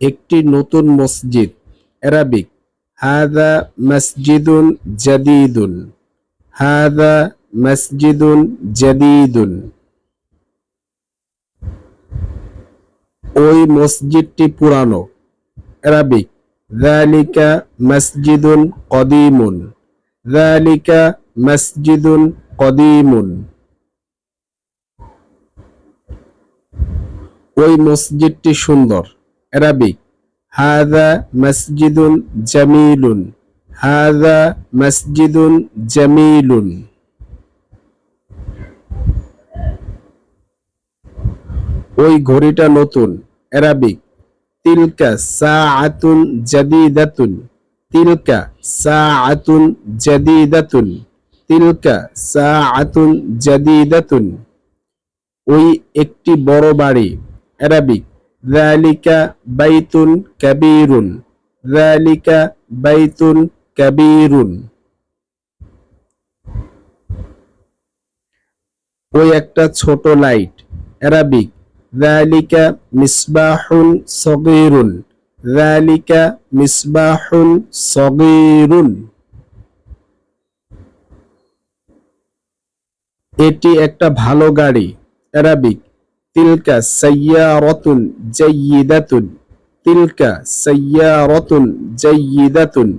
একটি নতুন মসজিদ। আরবিক হাযা মসজিদুন জাদীদুন। হাযা মসজিদুন জাদীদুন। ওই মসজিদটি পুরানো। আরবিক যালিকা মসজিদুন কদীমুন। যালিকা মসজিদুন কদীমুন। ওই মসজিদটি সুন্দর। আরবিক হাযা মসজিদুন জামিলুন। হাযা মসজিদুন জামিলুন। ওই ঘড়িটা নতুন। আরবিক তিলকা সাআতুন জাদীদাতুন। তিলকা সাআতুন জাদীদাতুন। তিলকা সাআতুন জাদীদাতুন। ওই একটি বড় বাড়ি। আরবিক যালিকা বাইতুন কাবীরুন। যালিকা বাইতুন কাবীরুন। ওই একটা ছোট লাইট। আরবিক যালিকা মিসবাহুন সগীরুন। যালিকা মিসবাহুন সগীরুন। এটি একটা ভালো গাড়ি। আরবিক তিলকা সাইয়ারাতুন জাইয়িদাতুন। তিলকা সাইয়ারাতুন জাইয়িদাতুন।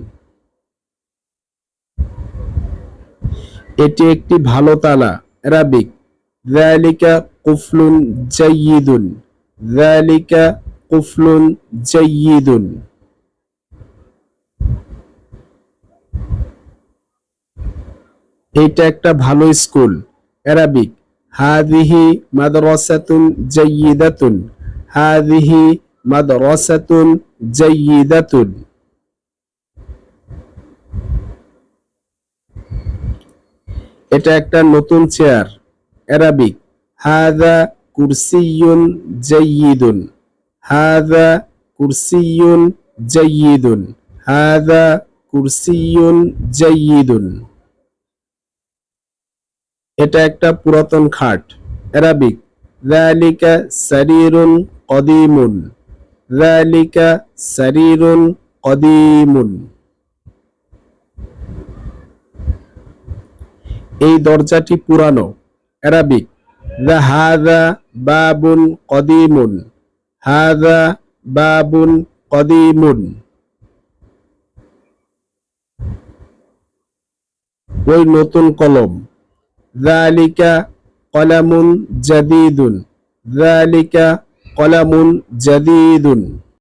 এটি একটি ভালো তালা। আরবিক যালিকা কুফলুন জাইয়িদুন। যালিকা কুফলুন জাইয়িদুন। এটা একটা ভালো স্কুল। আরবিক হাযিহি মাদরাসাতুন জাইয়িদাতুন। হাযিহি মাদরাসাতুন জাইয়িদাতুন। এটা একটা নতুন চেয়ার। আরবিক হাযা কুরসিয়্যুন জাইয়িদুন। হাযা কুরসিয়্যুন জাইয়িদুন। হাযা কুরসিয়্যুন জাইয়িদুন। এটা একটা পুরাতন খাট। আরবিক যালিকা সারীরুন কদীমুন। যালিকা সারীরুন কদীমুন। এই দরজাটি পুরানো। আরবিক হাযা বাবুন কদীমুন। হাযা বাবুন কদীমুন। ওই নতুন কলম। যালিকা কলামুন জাদীদুন। যালিকা কলামুন জাদীদুন।